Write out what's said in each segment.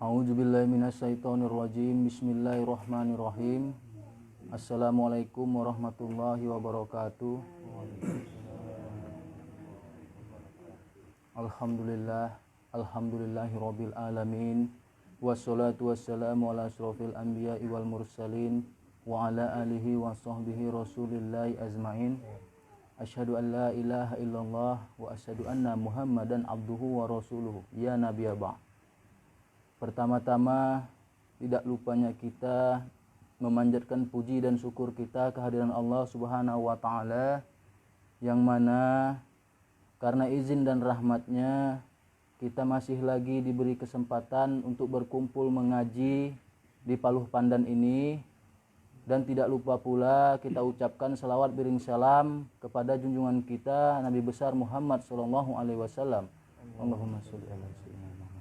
A'udzubillahi minasyaitonirrajim. Bismillahirrahmanirrahim. Assalamualaikum warahmatullahi wabarakatuh. Alhamdulillahirabbil alamin. Wassalatu wassalamu ala asyrofil anbiya'i wal mursalin wa ala alihi wa sahbihi rasulillahi azmain. Asyhadu an la ilaha illallah wa asyhadu anna Muhammadan abduhu wa rasuluhu. Ya nabiyya ba'. Pertama-tama tidak lupanya kita memanjatkan puji dan syukur kita kehadiran Allah Subhanahu wa taala, yang mana karena izin dan rahmatnya kita masih lagi diberi kesempatan untuk berkumpul mengaji di Paluh Pandan ini. Dan tidak lupa pula kita ucapkan salawat bering salam kepada junjungan kita Nabi besar Muhammad sallallahu alaihi wasallam. Allahumma sholli ala sayyidina Muhammad.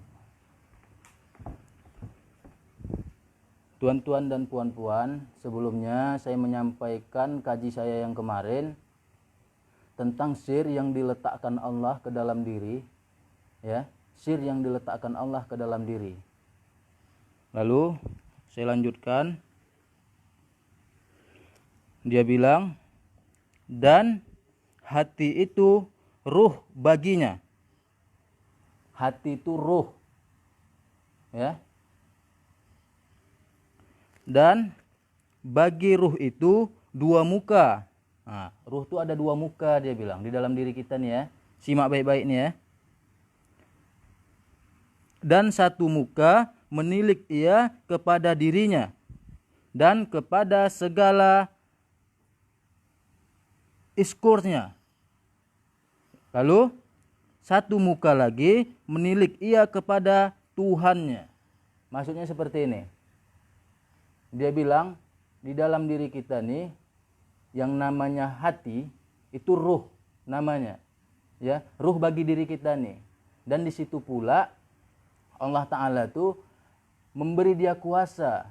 Tuan-tuan dan puan-puan, sebelumnya saya menyampaikan kaji saya yang kemarin tentang sir yang diletakkan Allah ke dalam diri, ya, sir yang diletakkan Allah ke dalam diri. Lalu saya lanjutkan. Dia bilang, dan hati itu ruh baginya. Hati itu ruh, ya. Dan bagi ruh itu dua muka. Nah, ruh itu ada dua muka, dia bilang, di dalam diri kita nih ya. Simak baik-baik nih ya. Dan satu muka menilik ia kepada dirinya dan kepada segala iskurnya. Lalu satu muka lagi menilik ia kepada Tuhannya. Maksudnya seperti ini. Dia bilang di dalam diri kita nih yang namanya hati itu ruh namanya. Ya, ruh bagi diri kita nih. Dan di situ pula Allah Ta'ala tuh memberi dia kuasa,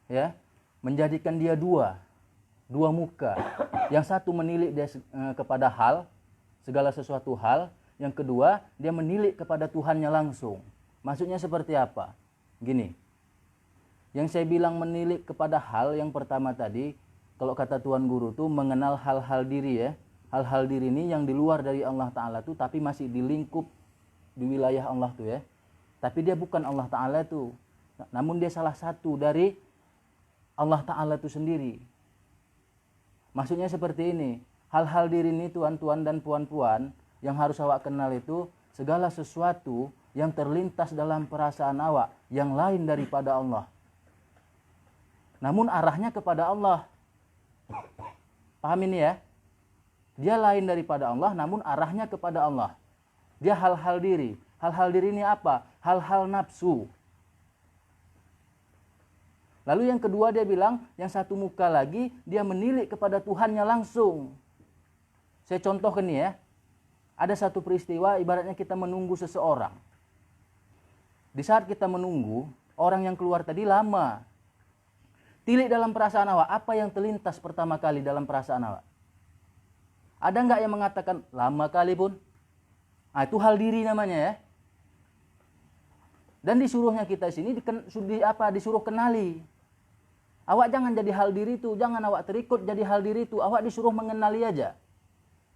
ya, menjadikan dia dua muka. Yang satu menilik dia kepada hal, segala sesuatu hal. Yang kedua, dia menilik kepada Tuhannya langsung. Maksudnya seperti apa? Gini, yang saya bilang menilik kepada hal yang pertama tadi, kalau kata Tuan Guru tuh mengenal hal-hal diri ya. Hal-hal diri ini yang di luar dari Allah Ta'ala tuh, tapi masih di lingkup di wilayah Allah tuh ya. Tapi dia bukan Allah Ta'ala tuh. Namun dia salah satu dari Allah Ta'ala itu sendiri. Maksudnya seperti ini, hal-hal diri ini tuan-tuan dan puan-puan yang harus awak kenal itu segala sesuatu yang terlintas dalam perasaan awak yang lain daripada Allah. Namun arahnya kepada Allah. Paham ini ya? Dia lain daripada Allah namun arahnya kepada Allah. Dia hal-hal diri. Hal-hal diri ini apa? Hal-hal nafsu. Lalu yang kedua dia bilang, yang satu muka lagi, dia menilik kepada Tuhannya langsung. Saya contohkan nih ya. Ada satu peristiwa, ibaratnya kita menunggu seseorang. Di saat kita menunggu, orang yang keluar tadi lama. Tilik dalam perasaan awak, apa yang terlintas pertama kali dalam perasaan awak? Ada nggak yang mengatakan, lama kali pun? Nah, itu hal diri namanya ya. Dan disuruhnya kita sini disuruh kenali. Awak jangan jadi hal diri itu, jangan awak terikut jadi hal diri itu, awak disuruh mengenali aja.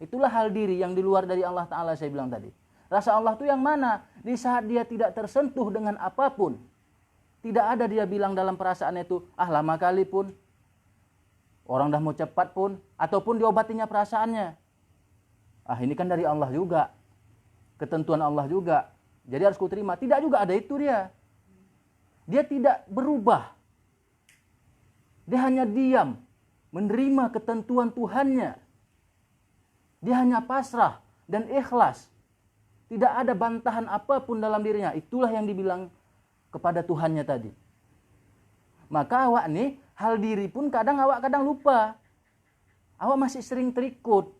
Itulah hal diri yang di luar dari Allah Ta'ala saya bilang tadi. Rasa Allah itu yang mana? Di saat dia tidak tersentuh dengan apapun. Tidak ada dia bilang dalam perasaannya itu, lama kali pun. Orang dah mau cepat pun. Ataupun diobatinya perasaannya. Ini kan dari Allah juga. Ketentuan Allah juga. Jadi harus kuterima. Tidak juga ada itu dia. Dia tidak berubah. Dia hanya diam. Menerima ketentuan Tuhannya. Dia hanya pasrah dan ikhlas. Tidak ada bantahan apapun dalam dirinya. Itulah yang dibilang kepada Tuhannya tadi. Maka awak nih, hal diri pun kadang lupa. Awak masih sering terikut.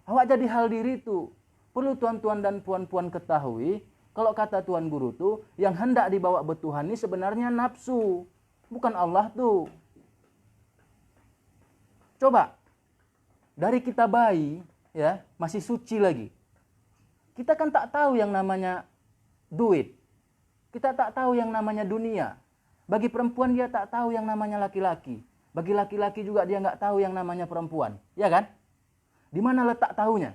Awak jadi hal diri itu. Perlu tuan-tuan dan puan-puan ketahui, kalau kata Tuan Guru tuh, yang hendak dibawa bertuhan ini sebenarnya nafsu. Bukan Allah tuh. Coba, dari kita bayi, ya masih suci lagi. Kita kan tak tahu yang namanya duit. Kita tak tahu yang namanya dunia. Bagi perempuan dia tak tahu yang namanya laki-laki. Bagi laki-laki juga dia nggak tahu yang namanya perempuan. Ya kan? Di mana letak tahunya?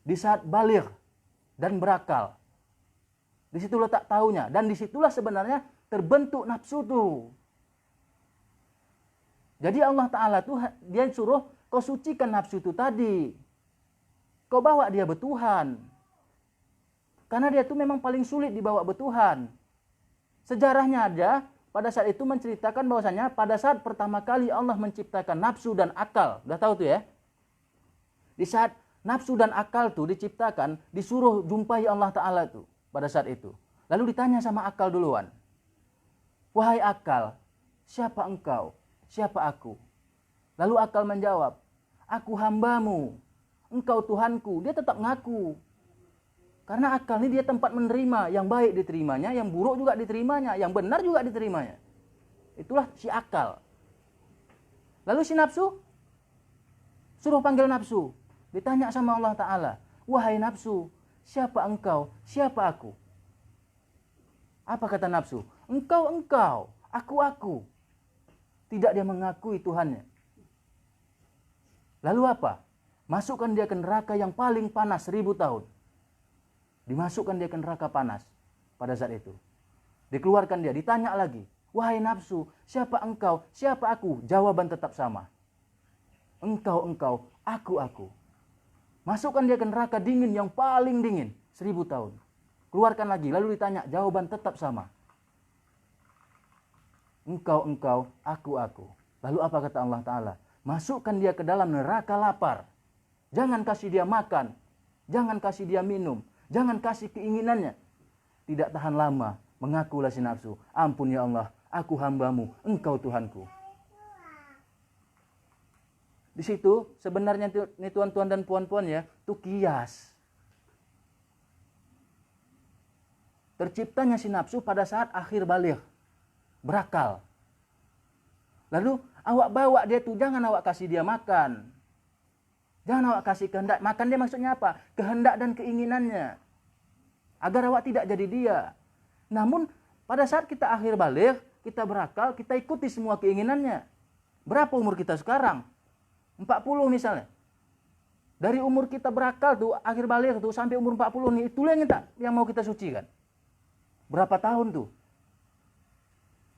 Di saat baligh dan berakal. Di situ letak tahunya. Dan disitulah sebenarnya terbentuk nafsu tuh. Jadi Allah Ta'ala tuh dia suruh kau sucikan nafsu itu tadi. Kau bawa dia bertuhan. Karena dia tuh memang paling sulit dibawa bertuhan. Sejarahnya ada pada saat itu menceritakan bahwasanya pada saat pertama kali Allah menciptakan nafsu dan akal. Udah tahu tuh ya. Di saat nafsu dan akal tuh diciptakan, disuruh jumpai Allah Ta'ala tuh pada saat itu. Lalu ditanya sama akal duluan. Wahai akal, siapa engkau? Siapa aku? Lalu akal menjawab, aku hambamu, engkau Tuhanku. Dia tetap ngaku. Karena akal ini dia tempat menerima, yang baik diterimanya, yang buruk juga diterimanya, yang benar juga diterimanya. Itulah si akal. Lalu si nafsu, suruh panggil nafsu. Ditanya sama Allah Ta'ala, wahai nafsu, siapa engkau, siapa aku? Apa kata nafsu? Engkau, aku. Tidak dia mengakui Tuhannya. Lalu apa? Masukkan dia ke neraka yang paling panas 1000 tahun. Dimasukkan dia ke neraka panas pada saat itu. Dikeluarkan dia, ditanya lagi. Wahai nafsu, siapa engkau, siapa aku? Jawaban tetap sama. Engkau, aku. Masukkan dia ke neraka dingin yang paling dingin. 1000 tahun. Keluarkan lagi, lalu ditanya, jawaban tetap sama. Engkau, aku. Lalu apa kata Allah Ta'ala? Masukkan dia ke dalam neraka lapar. Jangan kasih dia makan. Jangan kasih dia minum. Jangan kasih keinginannya. Tidak tahan lama, mengakulah si nafsu. Ampun ya Allah, aku hambamu, engkau Tuhanku. Di situ sebenarnya ini tuan-tuan dan puan-puan ya, itu kias. Terciptanya si nafsu pada saat akhir baligh, berakal. Lalu awak bawa dia tuh, jangan awak kasih dia makan. Jangan awak kasih kehendak. Makan dia maksudnya apa? Kehendak dan keinginannya. Agar awak tidak jadi dia. Namun pada saat kita akhir baligh, kita berakal, kita ikuti semua keinginannya. Berapa umur kita sekarang? 40 misalnya. Dari umur kita berakal tuh, akhir baligh tuh sampai umur 40 nih, itulah yang mau kita sucikan. Berapa tahun tuh?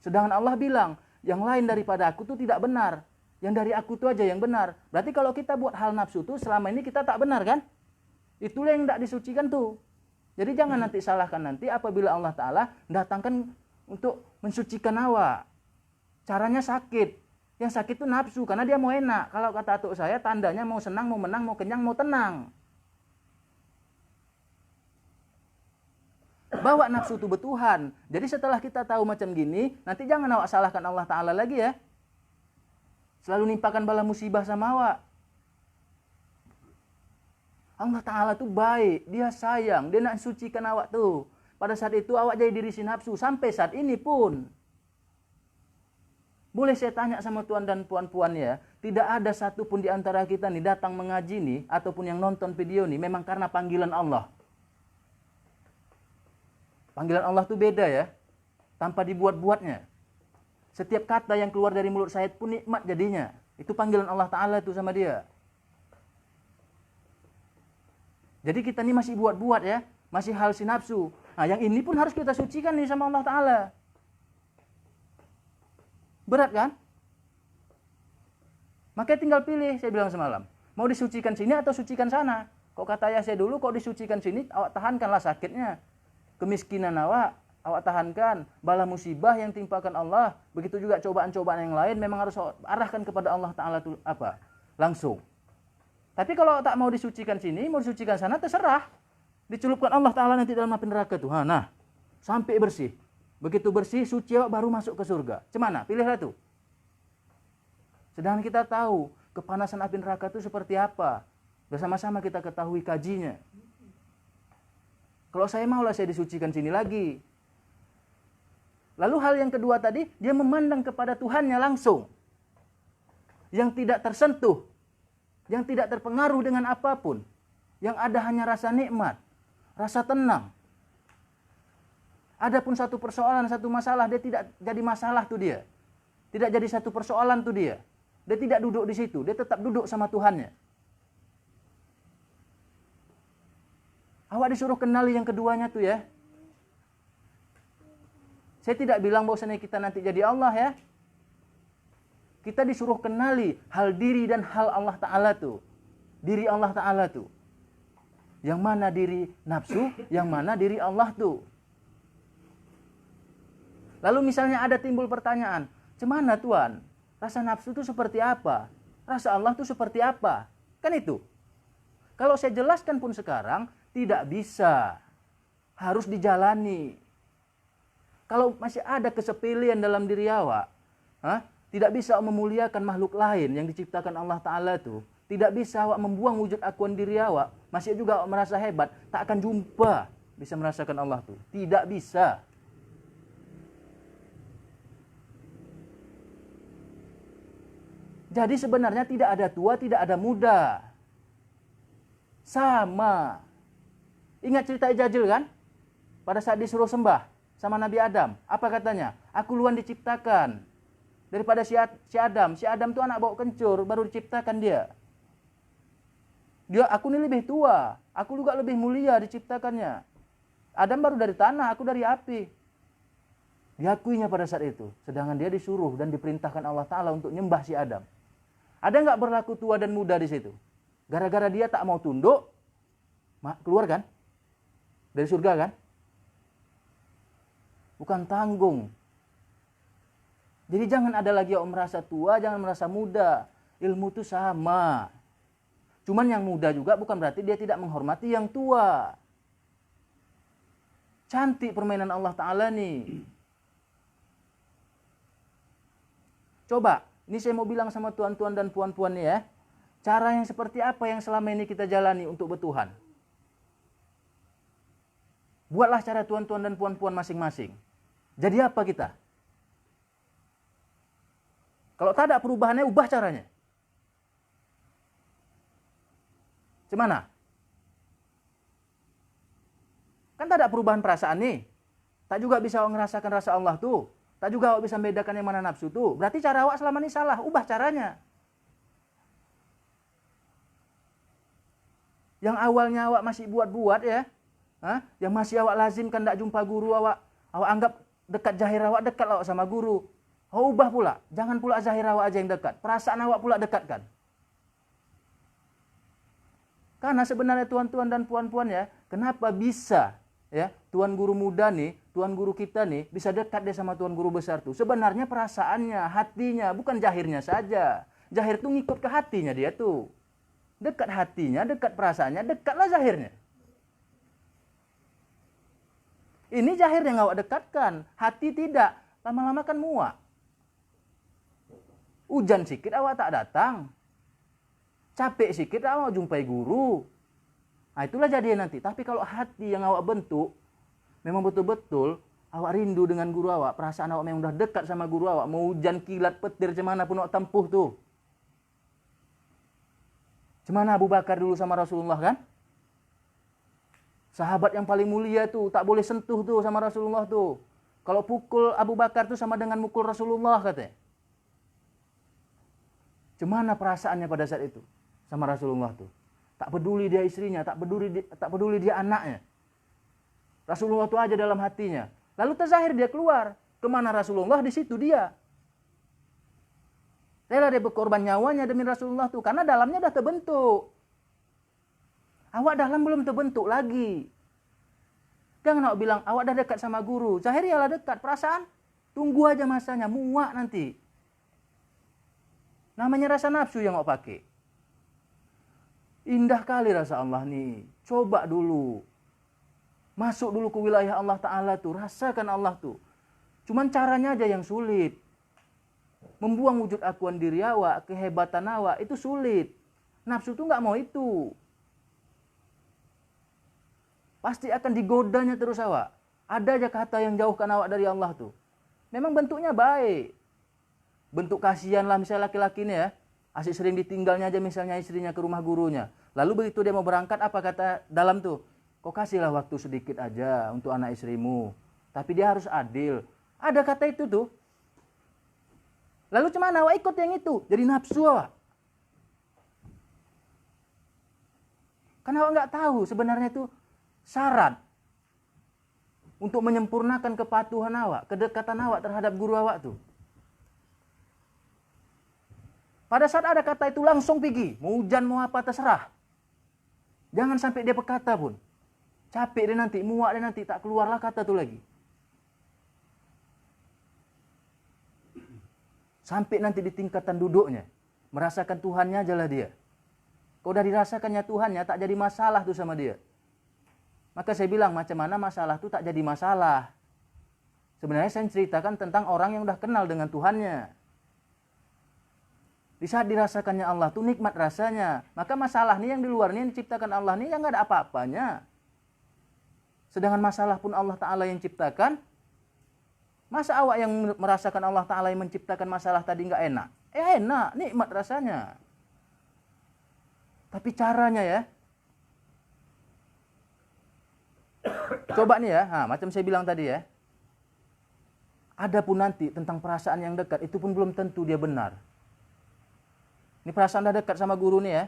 Sedangkan Allah bilang, yang lain daripada aku tuh tidak benar. Yang dari aku tuh aja yang benar. Berarti kalau kita buat hal nafsu tuh selama ini kita tak benar kan? Itulah yang tidak disucikan tuh. Jadi jangan nanti salahkan nanti apabila Allah Ta'ala datangkan untuk mensucikan awak. Caranya sakit. Yang sakit itu nafsu karena dia mau enak. Kalau kata atuk saya tandanya mau senang, mau menang, mau kenyang, mau tenang. Bawa nafsu itu bertuhan. Jadi setelah kita tahu macam gini, nanti jangan awak salahkan Allah Ta'ala lagi ya. Selalu nimpakan bala musibah sama awak. Allah Ta'ala tuh baik, dia sayang, dia nak sucikan awak tuh. Pada saat itu awak jadi diri si nafsu, sampai saat ini pun. Boleh saya tanya sama tuan dan puan-puan ya, tidak ada satupun di antara kita nih datang mengaji nih, ataupun yang nonton video nih, memang karena panggilan Allah. Panggilan Allah tuh beda ya, tanpa dibuat-buatnya. Setiap kata yang keluar dari mulut saya pun nikmat jadinya. Itu panggilan Allah Ta'ala tuh sama dia. Jadi kita ini masih buat-buat ya, masih hal si nafsu. Nah yang ini pun harus kita sucikan nih sama Allah Ta'ala. Berat kan? Makanya tinggal pilih, saya bilang semalam. Mau disucikan sini atau sucikan sana? Kok kata ayah saya dulu, kok disucikan sini, awak tahankanlah sakitnya. Kemiskinan awak tahankan. Bala musibah yang timpakan Allah. Begitu juga cobaan-cobaan yang lain, memang harus arahkan kepada Allah Ta'ala itu apa? Langsung. Tapi kalau tak mau disucikan sini, mau disucikan sana, terserah. Dicelupkan Allah Ta'ala nanti dalam api neraka tuh. Nah, sampai bersih. Begitu bersih, suci baru masuk ke surga. Cemana? Pilihlah tuh. Sedangkan kita tahu kepanasan api neraka itu seperti apa. Bersama-sama kita ketahui kajinya. Kalau saya maulah saya disucikan sini lagi. Lalu hal yang kedua tadi, dia memandang kepada Tuhannya langsung. Yang tidak tersentuh. Yang tidak terpengaruh dengan apapun. Yang ada hanya rasa nikmat. Rasa tenang. Adapun satu persoalan, satu masalah, dia tidak jadi masalah tuh dia. Tidak jadi satu persoalan tuh dia. Dia tidak duduk di situ, dia tetap duduk sama Tuhannya. Awak disuruh kenali yang keduanya tuh ya. Saya tidak bilang bahwasanya kita nanti jadi Allah ya. Kita disuruh kenali hal diri dan hal Allah Ta'ala tuh. Diri Allah Ta'ala tuh. Yang mana diri nafsu, yang mana diri Allah tuh. Lalu misalnya ada timbul pertanyaan, "Cemana Tuhan? Rasa nafsu itu seperti apa? Rasa Allah itu seperti apa?" Kan itu. Kalau saya jelaskan pun sekarang, tidak bisa. Harus dijalani. Kalau masih ada kesepelean dalam diri awak, tidak bisa memuliakan makhluk lain yang diciptakan Allah Ta'ala itu. Tidak bisa awak membuang wujud akuan diri awak. Masih juga awak merasa hebat. Tak akan jumpa bisa merasakan Allah itu. Tidak bisa. Jadi sebenarnya tidak ada tua, tidak ada muda. Sama. Ingat cerita Ijajil kan? Pada saat disuruh sembah sama Nabi Adam. Apa katanya? Aku duluan diciptakan. Daripada si Adam. Si Adam itu anak bau kencur, baru diciptakan dia. Aku ini lebih tua. Aku juga lebih mulia diciptakannya. Adam baru dari tanah, aku dari api. Diakuinya pada saat itu. Sedangkan dia disuruh dan diperintahkan Allah Ta'ala untuk nyembah si Adam. Ada nggak berlaku tua dan muda di situ? Gara-gara dia tak mau tunduk, keluar kan? Dari surga kan? Bukan tanggung. Jadi jangan ada lagi yang merasa tua, jangan merasa muda. Ilmu itu sama. Cuman yang muda juga bukan berarti dia tidak menghormati yang tua. Cantik permainan Allah Ta'ala nih. Coba, ini saya mau bilang sama tuan-tuan dan puan-puan nih ya. Cara yang seperti apa yang selama ini kita jalani untuk bertuhan. Buatlah cara tuan-tuan dan puan-puan masing-masing. Jadi apa kita? Kalau tak ada perubahannya, ubah caranya. Gimana? Kan tak ada perubahan perasaan nih. Tak juga bisa ngerasakan rasa Allah tuh. Tak juga awak bisa membedakan yang mana nafsu tuh. Berarti cara awak selama ini salah. Ubah caranya. Yang awalnya awak masih buat-buat ya. Yang masih awak lazimkan tak jumpa guru awak. Awak anggap dekat zahir awak, dekat awak sama guru. Ubah pula. Jangan pula zahir awak aja yang dekat. Perasaan awak pula dekatkan. Karena sebenarnya tuan-tuan dan puan-puan ya, kenapa bisa ya tuan guru muda nih, tuan guru kita nih bisa dekat dia sama tuan guru besar tuh? Sebenarnya perasaannya, hatinya, bukan zahirnya saja. Zahir tuh ngikut ke hatinya dia tuh. Dekat hatinya, dekat perasaannya, dekatlah zahirnya. Ini zahir yang awak dekatkan, hati tidak. Lama-lama kan muak. Hujan sikit awak tak datang. Capek sikit awak jumpai guru. Nah itulah jadinya nanti. Tapi kalau hati yang awak bentuk, memang betul-betul awak rindu dengan guru awak. Perasaan awak memang udah dekat sama guru awak. Mau hujan kilat petir cemana pun awak tempuh tuh. Cemana Abu Bakar dulu sama Rasulullah kan? Sahabat yang paling mulia tuh. Tak boleh sentuh tuh sama Rasulullah tuh. Kalau pukul Abu Bakar tuh sama dengan mukul Rasulullah katanya. Cemana perasaannya pada saat itu sama Rasulullah tuh? Tak peduli dia istrinya, tak peduli dia anaknya. Rasulullah tuh aja dalam hatinya. Lalu terzahir dia keluar. Kemana Rasulullah, di situ dia. Rela dia berkorban nyawanya demi Rasulullah tuh. Karena dalamnya udah terbentuk. Awak dalam belum terbentuk lagi. Jangan awak bilang, awak dah dekat sama guru. Zahir ialah dekat. Perasaan, tunggu aja masanya. Muak nanti. Namanya rasa nafsu yang awak pakai. Indah kali rasa Allah nih. Coba dulu. Masuk dulu ke wilayah Allah Ta'ala tuh. Rasakan Allah tuh. Cuman caranya aja yang sulit. Membuang wujud akuan diri awak, kehebatan awak, itu sulit. Nafsu tuh nggak mau itu. Pasti akan digodanya terus awak. Ada aja kata yang jauhkan awak dari Allah tuh. Memang bentuknya baik. Bentuk kasihan lah misalnya laki-laki ini ya. Asyik sering ditinggalnya aja misalnya istrinya ke rumah gurunya. Lalu begitu dia mau berangkat, apa kata dalam tuh? Kau kasihlah waktu sedikit aja untuk anak istrimu. Tapi dia harus adil. Ada kata itu tuh. Lalu cuman awak ikut yang itu. Jadi nafsu awak. Karena awak nggak tahu sebenarnya itu syarat untuk menyempurnakan kepatuhan awak, kedekatan awak terhadap guru awak tuh. Pada saat ada kata itu langsung pergi. Mau hujan mau apa terserah. Jangan sampai dia berkata pun. Capek dia nanti, muak dia nanti, tak keluarlah kata itu lagi. Sampai nanti di tingkatan duduknya. Merasakan Tuhannya ajalah dia. Kalau udah dirasakannya Tuhannya, tak jadi masalah tuh sama dia. Maka saya bilang, macam mana masalah tuh tak jadi masalah. Sebenarnya saya ceritakan tentang orang yang udah kenal dengan Tuhannya. Di saat dirasakannya Allah tuh nikmat rasanya. Maka masalah nih yang di luar nih yang diciptakan Allah nih yang gak ada apa-apanya. Sedangkan masalah pun Allah Ta'ala yang ciptakan. Masa awak yang merasakan Allah Ta'ala yang menciptakan masalah tadi gak enak? Enak, nikmat rasanya. Tapi caranya ya. Coba nih ya, macam saya bilang tadi ya. Adapun nanti tentang perasaan yang dekat, itu pun belum tentu dia benar. Ini perasaan udah dekat sama guru nih ya.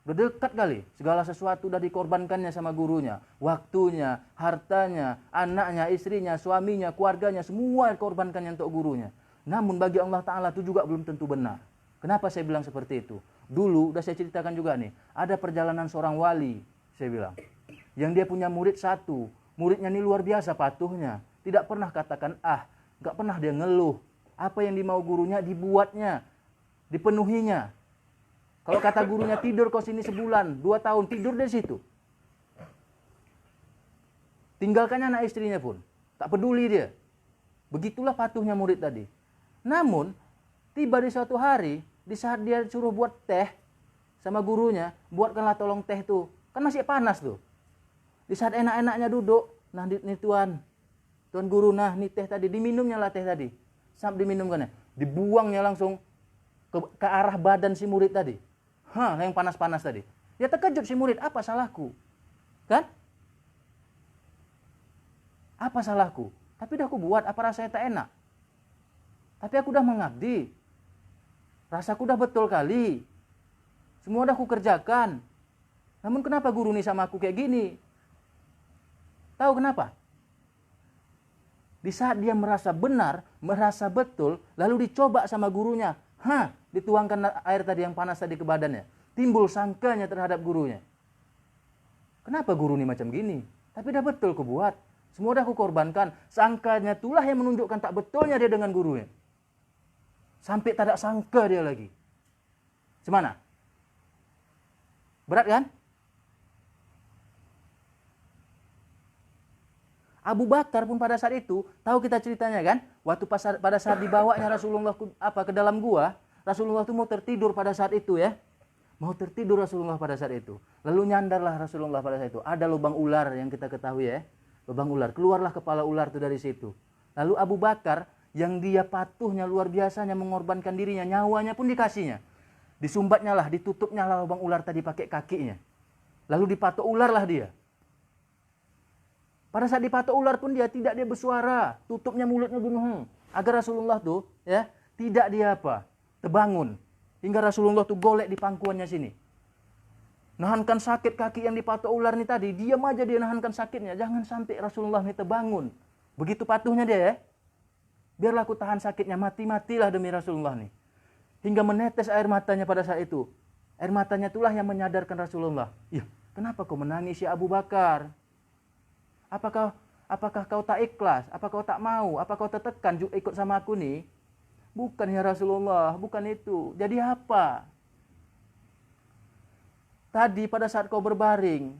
Udah dekat kali. Segala sesuatu udah dikorbankannya sama gurunya. Waktunya, hartanya, anaknya, istrinya, suaminya, keluarganya. Semua dikorbankannya untuk gurunya. Namun bagi Allah Ta'ala itu juga belum tentu benar. Kenapa saya bilang seperti itu? Dulu, udah saya ceritakan juga nih. Ada perjalanan seorang wali, saya bilang. Yang dia punya murid satu. Muridnya ini luar biasa patuhnya. Tidak pernah katakan gak pernah dia ngeluh. Apa yang dimau gurunya dibuatnya. Dipenuhinya. Kalau kata gurunya tidur kau sini sebulan, 2 tahun, tidur dari situ. Tinggalkannya anak istrinya pun. Tak peduli dia. Begitulah patuhnya murid tadi. Namun, tiba di suatu hari, di saat dia suruh buat teh sama gurunya, buatkanlah tolong teh tuh. Kan masih panas tuh. Di saat enak-enaknya duduk, nah nih tuan guru, nah nih teh tadi, diminumnya lah teh tadi. Sampai diminumkannya. Dibuangnya langsung ke arah badan si murid tadi. Yang panas-panas tadi. Ya terkejut si murid, apa salahku? Kan? Apa salahku? Tapi udah aku buat, apa rasanya tak enak? Tapi aku udah mengabdi. Rasaku udah betul kali. Semua udah aku kerjakan. Namun kenapa guru nih sama aku kayak gini? Tahu kenapa? Di saat dia merasa benar, merasa betul, lalu dicoba sama gurunya. Dituangkan air tadi yang panas tadi ke badannya. Timbul sangkanya terhadap gurunya. Kenapa guru nih macam gini? Tapi dah betul aku buat. Semua dah aku korbankan. Sangkanya itulah yang menunjukkan tak betulnya dia dengan gurunya. Sampai tak ada sangka dia lagi. Semana? Berat kan? Abu Bakar pun pada saat itu, tahu kita ceritanya kan? Waktu pada saat dibawanya Rasulullah ke dalam gua, Rasulullah itu mau tertidur pada saat itu ya. Mau tertidur Rasulullah pada saat itu. Lalu nyandarlah Rasulullah pada saat itu. Ada lubang ular yang kita ketahui ya. Lubang ular. Keluarlah kepala ular itu dari situ. Lalu Abu Bakar yang dia patuhnya luar biasanya mengorbankan dirinya, nyawanya pun dikasihnya. Disumbatnya lah, ditutupnya lah lubang ular tadi pakai kakinya. Lalu dipatok ular lah dia. Pada saat dipatok ular pun dia bersuara, tutupnya mulutnya gini, agar Rasulullah tuh ya tidak dia terbangun, hingga Rasulullah tuh golek di pangkuannya sini. Nahankan sakit kaki yang dipatok ular nih tadi, diam aja dia nahankan sakitnya, jangan sampai Rasulullah nih terbangun. Begitu patuhnya dia ya. Biarlah aku tahan sakitnya, mati-matilah demi Rasulullah nih. Hingga menetes air matanya pada saat itu. Air matanya itulah yang menyadarkan Rasulullah. Kenapa kau menangis ya Abu Bakar? Apakah kau tak ikhlas? Apakah kau tak mau? Apakah kau tertekan ikut sama aku nih? Bukan ya Rasulullah, bukan itu. Jadi apa? Tadi pada saat kau berbaring,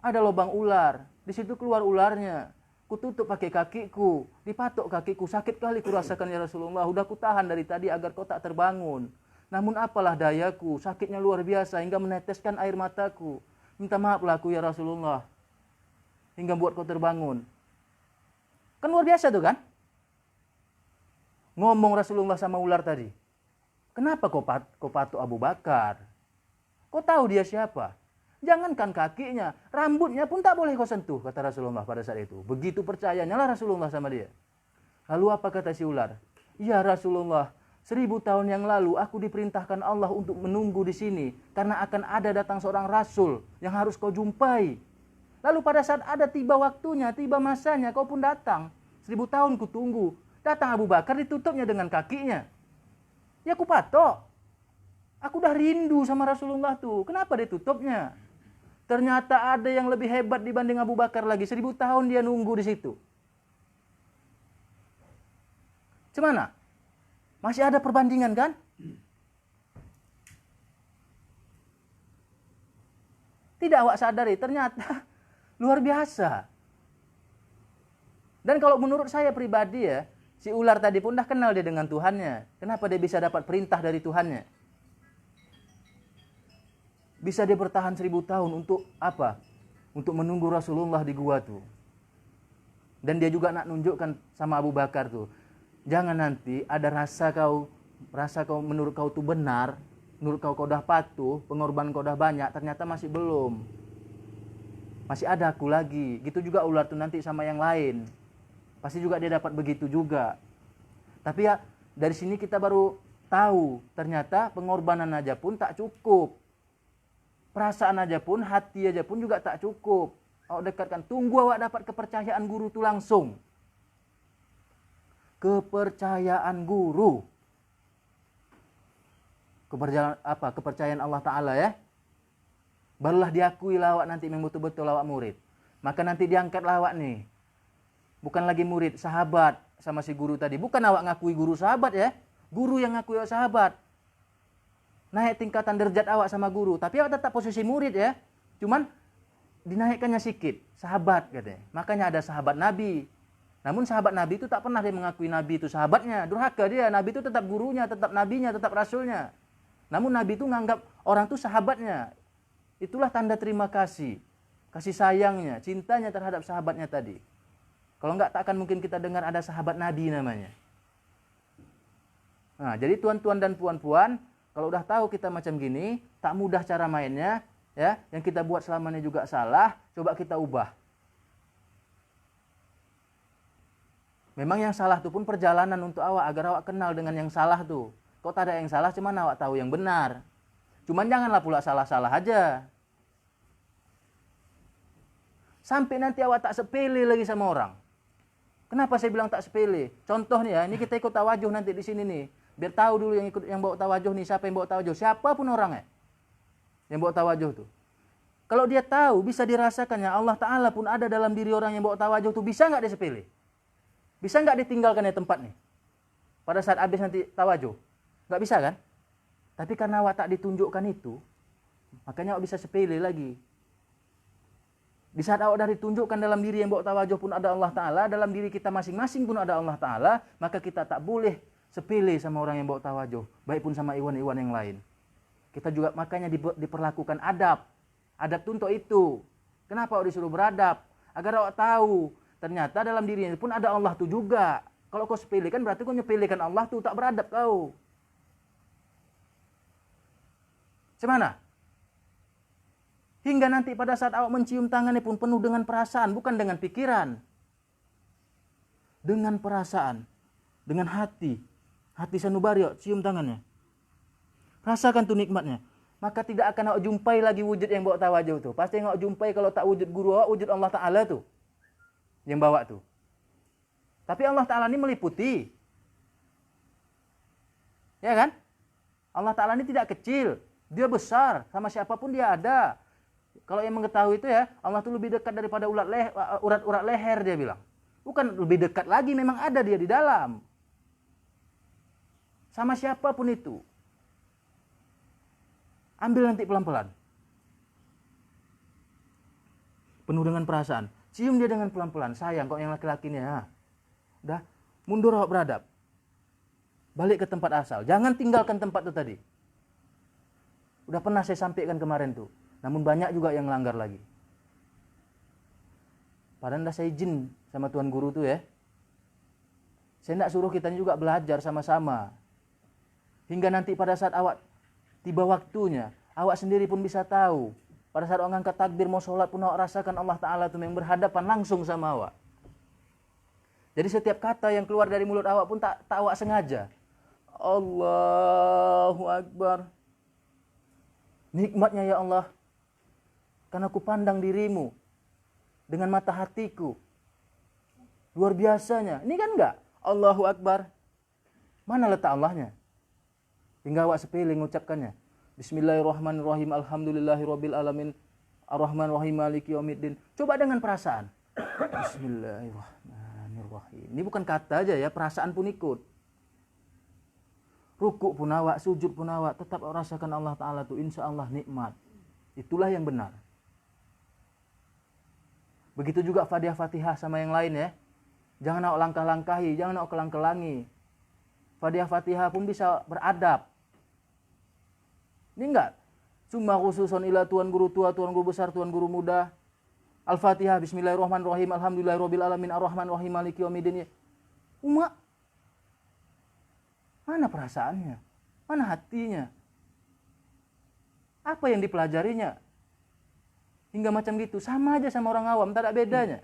ada lubang ular. Di situ keluar ularnya. Kututup pakai kakiku, dipatok kakiku, sakit kali kurasakan ya Rasulullah. Udah ku tahan dari tadi agar kau tak terbangun. Namun apalah dayaku, sakitnya luar biasa hingga meneteskan air mataku. Minta maaflah aku ya Rasulullah. Hingga buat kau terbangun. Kan luar biasa tuh kan? Ngomong Rasulullah sama ular tadi. Kenapa kau patok Abu Bakar? Kau tahu dia siapa? Jangankan kakinya, rambutnya pun tak boleh kau sentuh, kata Rasulullah pada saat itu. Begitu percayanya lah Rasulullah sama dia. Lalu apa kata si ular? Ya Rasulullah, 1000 tahun yang lalu aku diperintahkan Allah untuk menunggu di sini karena akan ada datang seorang rasul yang harus kau jumpai. Lalu pada saat ada tiba waktunya, tiba masanya, kau pun datang. 1000 tahun ku tunggu. Datang Abu Bakar, ditutupnya dengan kakinya. Ya aku patok. Aku udah rindu sama Rasulullah tuh. Kenapa ditutupnya? Ternyata ada yang lebih hebat dibanding Abu Bakar lagi. 1000 tahun dia nunggu di situ. Gimana? Masih ada perbandingan kan? Tidak awak sadari, ternyata luar biasa. Dan kalau menurut saya pribadi ya, si ular tadi pun dah kenal dia dengan Tuhannya. Kenapa dia bisa dapat perintah dari Tuhannya? Bisa dia bertahan 1000 tahun untuk apa? Untuk menunggu Rasulullah di gua tuh. Dan dia juga nak nunjukkan sama Abu Bakar tuh. Jangan nanti ada rasa kau menurut kau tuh benar, menurut kau udah patuh, pengorbanan kau udah banyak, ternyata masih belum. Masih ada aku lagi. Gitu juga ular tuh nanti sama yang lain. Pasti juga dia dapat begitu juga. Tapi ya dari sini kita baru tahu ternyata pengorbanan aja pun tak cukup. Perasaan aja pun, hati aja pun juga tak cukup. Awak dekatkan, tunggu awak dapat kepercayaan guru itu langsung. Kepercayaan guru. Kepercayaan Allah Ta'ala ya. Barulah diakui awak nanti memang betul-betul awak murid. Maka nanti diangkat awak nih. Bukan lagi murid, sahabat sama si guru tadi. Bukan awak ngakui guru sahabat ya. Guru yang ngakui awak sahabat. Naik tingkatan derajat awak sama guru. Tapi awak tetap posisi murid ya. Cuman dinaikkannya sedikit. Sahabat katanya. Makanya ada sahabat Nabi. Namun sahabat Nabi itu tak pernah dia mengakui Nabi itu sahabatnya. Durhaka dia. Nabi itu tetap gurunya, tetap nabinya, tetap rasulnya. Namun Nabi itu menganggap orang itu sahabatnya. Itulah tanda terima kasih. Kasih sayangnya, cintanya terhadap sahabatnya tadi. Kalau enggak tak akan mungkin kita dengar ada sahabat Nabi namanya. Nah, jadi tuan-tuan dan puan-puan, kalau udah tahu kita macam gini, tak mudah cara mainnya, ya. Yang kita buat selama ini juga salah, coba kita ubah. Memang yang salah itu pun perjalanan untuk awak agar awak kenal dengan yang salah tuh. Kok tak ada yang salah, cuman awak tahu yang benar. Cuman janganlah pula salah-salah aja. Sampai nanti awak tak sepele lagi sama orang. Kenapa saya bilang tak sepele? Contoh nih ya, ini kita ikut tawajuh nanti di sini nih. Biar tahu dulu yang bawa tawajuh nih, siapa yang bawa tawajuh. Siapapun orangnya yang bawa tawajuh tuh. Kalau dia tahu, bisa dirasakannya Allah Ta'ala pun ada dalam diri orang yang bawa tawajuh tuh. Bisa nggak dia sepele? Bisa nggak ditinggalkan di tempat nih? Pada saat habis nanti tawajuh. Nggak bisa kan? Tapi karena awak tak ditunjukkan itu, makanya awak bisa sepele lagi. Di saat awak dah ditunjukkan dalam diri yang bawa tawajuh pun ada Allah Ta'ala, dalam diri kita masing-masing pun ada Allah Ta'ala, maka kita tak boleh sepele sama orang yang bawa tawajuh, baik pun sama iwan-iwan yang lain. Kita juga makanya diperlakukan adab. Adab itu untuk itu. Kenapa awak disuruh beradab? Agar awak tahu, ternyata dalam dirinya pun ada Allah itu juga. Kalau kau sepelekan berarti kau nyepelekan Allah tuh, tak beradab kau. Semana? Hingga nanti pada saat awak mencium tangannya pun penuh dengan perasaan, bukan dengan pikiran. Dengan perasaan, dengan hati. Hati sanubari, cium tangannya. Rasakan tuh nikmatnya. Maka tidak akan awak jumpai lagi wujud yang bawa tawajuh tuh. Pasti yang awak jumpai kalau tak wujud guru awak, wujud Allah Ta'ala tuh. Yang bawa tuh. Tapi Allah Ta'ala ini meliputi. Ya kan? Allah Ta'ala ini tidak kecil. Dia besar. Sama siapapun dia ada. Kalau yang mengetahui itu ya, Allah itu lebih dekat daripada urat-urat leher dia bilang. Bukan lebih dekat lagi, memang ada dia di dalam. Sama siapapun itu. Ambil nanti pelan-pelan. Penuh dengan perasaan. Cium dia dengan pelan-pelan. Sayang kok yang laki-laki ini ya. Udah, mundur awak beradab. Balik ke tempat asal. Jangan tinggalkan tempat itu tadi. Udah pernah saya sampaikan kemarin tuh. Namun banyak juga yang melanggar lagi. Padahal dah saya izin sama Tuan Guru tuh ya. Saya nak suruh kita juga belajar sama-sama. Hingga nanti pada saat awak tiba waktunya, awak sendiri pun bisa tahu Pada saat awak angkat takbir mau sholat pun awak rasakan Allah Ta'ala itu yang berhadapan langsung sama awak. Jadi setiap kata yang keluar dari mulut awak pun tak awak sengaja. Allahu Akbar. Nikmatnya ya Allah. Karena aku pandang dirimu dengan mata hatiku. Luar biasanya. Ini kan enggak? Allahu Akbar. Mana letak Allahnya? Hingga awak sepele mengucapkannya. Bismillahirrahmanirrahim. Alhamdulillahirabbil alamin. Arrahmanirrahim maliki yaumiddin. Coba dengan perasaan. Bismillahirrahmanirrahim. Ini bukan kata aja ya, perasaan pun ikut. Rukuk pun awak, sujud pun awak, tetap rasakan Allah Ta'ala itu insya Allah nikmat. Itulah yang benar. Begitu juga Fatihah sama yang lain ya. Jangan awak langkah-langkahi, jangan awak kelang-kelangi. Fatihah pun bisa beradab. Ini enggak. Summa khususon ila tuan guru tua, tuan guru besar, tuan guru muda. Al-Fatihah, Bismillahirrahmanirrahim, Alhamdulillahirabbil alamin, Arrahmanirrahim, Maliki yaumiddin. Umat. Mana perasaannya? Mana hatinya? Apa yang dipelajarinya? Hingga macam gitu. Sama aja sama orang awam, tak ada bedanya.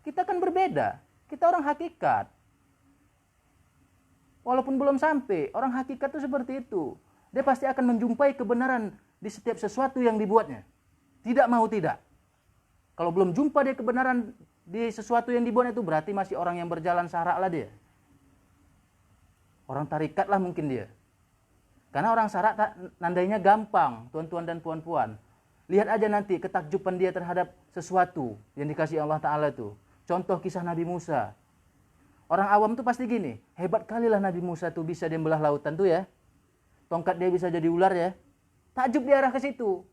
Kita kan berbeda. Kita orang hakikat. Walaupun belum sampai, orang hakikat itu seperti itu. Dia pasti akan menjumpai kebenaran di setiap sesuatu yang dibuatnya. Tidak mau tidak. Kalau belum jumpa dia kebenaran di sesuatu yang dibuat itu, berarti masih orang yang berjalan sarak lah dia. Orang tarikat lah mungkin dia. Karena orang sarak nandainya gampang, tuan-tuan dan puan-puan. Lihat aja nanti ketakjuban dia terhadap sesuatu yang dikasih Allah Ta'ala itu. Contoh kisah Nabi Musa. Orang awam tuh pasti gini, hebat kalilah Nabi Musa tuh bisa dia belah lautan tuh ya. Tongkat dia bisa jadi ular ya. Takjub diarah ke situ.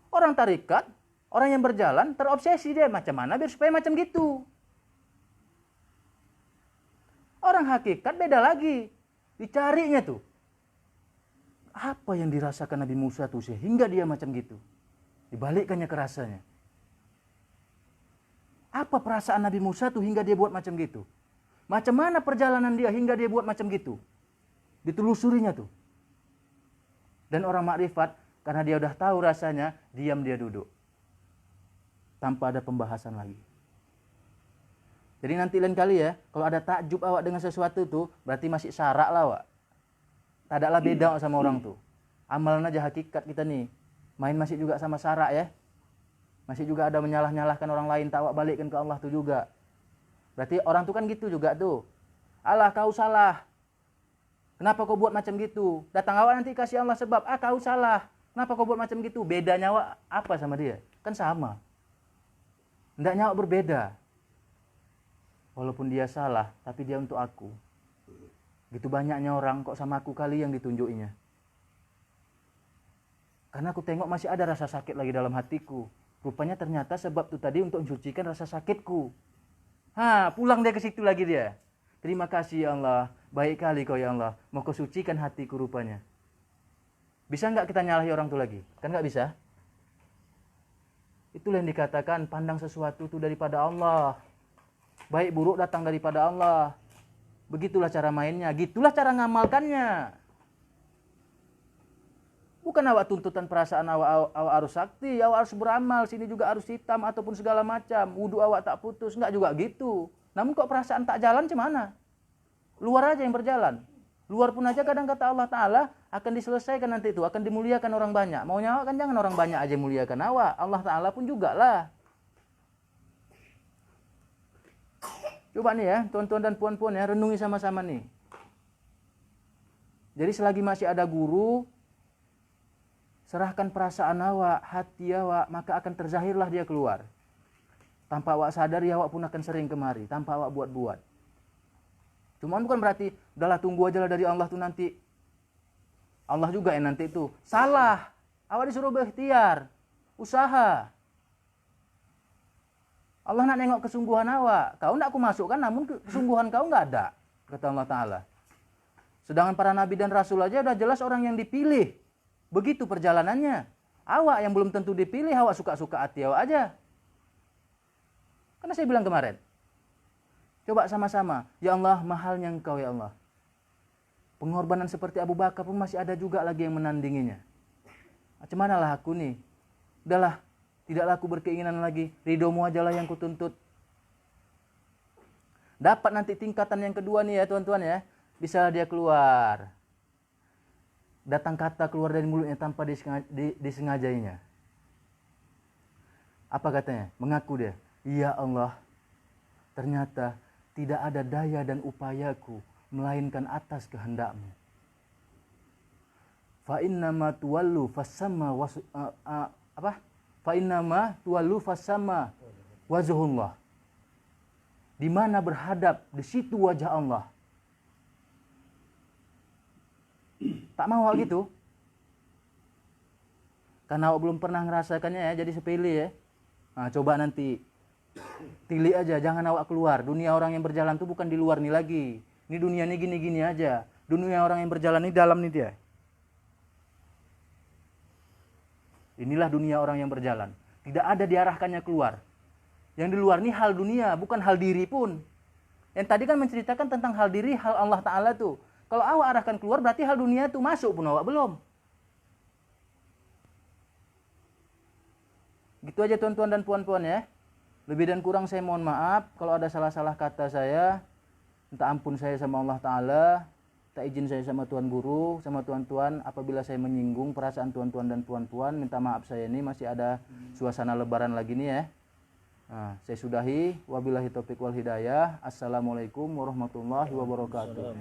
Orang tarikat, orang yang berjalan terobsesi dia macam mana biar supaya macam gitu. Orang hakikat beda lagi. Dicarinya tuh. Apa yang dirasakan Nabi Musa tuh sehingga dia macam gitu. Dibalikkannya ke rasanya. Apa perasaan Nabi Musa tuh hingga dia buat macam gitu? Macam mana perjalanan dia hingga dia buat macam gitu? Ditelusurinya tuh. Dan orang makrifat, karena dia udah tahu rasanya, diam dia duduk. Tanpa ada pembahasan lagi. Jadi nanti lain kali ya, kalau ada takjub awak dengan sesuatu tuh, berarti masih sarak lah awak. Tak adalah beda sama orang tuh. Amalan aja hakikat kita nih. Main masih juga sama sarak ya. Masih juga ada menyalah-nyalahkan orang lain, tak awak balikkan ke Allah tuh juga. Berarti orang tuh kan gitu juga tuh. Allah kau salah. Kenapa kau buat macam gitu? Datang awak nanti kasih Allah sebab, kau salah. Kenapa kau buat macam gitu? Bedanya awak apa sama dia? Kan sama. Hendaknya awak berbeda. Walaupun dia salah, tapi dia untuk aku. Gitu banyaknya orang kok sama aku kali yang ditunjukinya. Karena aku tengok masih ada rasa sakit lagi dalam hatiku. Rupanya ternyata sebab itu tadi untuk mensucikan rasa sakitku. Pulang dia ke situ lagi dia. Terima kasih ya Allah, baik kali kau ya Allah, mau kau sucikan hatiku rupanya. Bisa nggak kita nyalahi orang itu lagi? Kan nggak bisa. Itulah yang dikatakan pandang sesuatu itu daripada Allah. Baik buruk datang daripada Allah. Begitulah cara mainnya, gitulah cara ngamalkannya. Bukan awak tuntutan perasaan awak harus sakti, awak harus beramal, sini juga harus hitam ataupun segala macam. Wudu awak tak putus, enggak juga gitu. Namun kok perasaan tak jalan gimana? Luar aja yang berjalan. Luar pun aja kadang kata Allah Ta'ala akan diselesaikan nanti itu, akan dimuliakan orang banyak. Maunya awak kan jangan orang banyak aja muliakan awak. Allah Ta'ala pun juga lah. Coba nih ya, tuan-tuan dan puan-puan ya, renungi sama-sama nih. Jadi selagi masih ada guru, serahkan perasaan awak, hati awak, maka akan terzahirlah dia keluar. Tanpa awak sadari, awak pun akan sering kemari, tanpa awak buat-buat. Cuman bukan berarti, udahlah tunggu aja lah dari Allah tuh nanti. Allah juga yang nanti itu. Salah. Awak disuruh berikhtiar, usaha. Allah nak nengok kesungguhan awak. Kau nak aku masukkan, namun kesungguhan kau nggak ada. Kata Allah Ta'ala. Sedangkan para nabi dan rasul aja udah jelas orang yang dipilih. Begitu perjalanannya. Awak yang belum tentu dipilih, awak suka-suka hati awak aja. Karena saya bilang kemarin. Coba sama-sama. Ya Allah, mahalnya engkau ya Allah. Pengorbanan seperti Abu Bakar pun masih ada juga lagi yang menandinginya. Macam mana lah aku nih? Udahlah, tidaklah aku berkeinginan lagi, ridhomu aja lah yang kutuntut. Dapat nanti tingkatan yang kedua nih ya tuan-tuan ya. Bisa dia keluar. Datang kata keluar dari mulutnya tanpa disengajainya. Apa katanya? Mengaku dia, ya Allah, ternyata tidak ada daya dan upayaku melainkan atas kehendak-Mu. Fa innama tuwallu fasamma Fa innama tuwallu fasamma wajhullah. Di mana berhadap, di situ wajah Allah. Tak mau gitu. Karena awak belum pernah ngerasakannya ya, jadi sepele ya. Nah, coba nanti tilik aja, jangan awak keluar. Dunia orang yang berjalan tuh bukan di luar nih lagi. Ini dunia ini gini-gini aja. Dunia orang yang berjalan ini dalam nih dia. Inilah dunia orang yang berjalan. Tidak ada diarahkannya keluar. Yang di luar ini hal dunia, bukan hal diri pun. Yang tadi kan menceritakan tentang hal diri, hal Allah Ta'ala tuh. Kalau awak arahkan keluar, berarti hal dunia tuh masuk pun awak belum. Gitu aja tuan-tuan dan puan-puan ya. Lebih dan kurang saya mohon maaf. Kalau ada salah-salah kata saya, minta ampun saya sama Allah Ta'ala. Tak izin saya sama Tuan Guru, sama tuan-tuan. Apabila saya menyinggung perasaan tuan-tuan dan puan-puan, minta maaf saya ini masih ada suasana lebaran lagi nih ya. Nah, saya sudahi. Wabillahi taufiq wal hidayah. Assalamualaikum warahmatullahi wabarakatuh.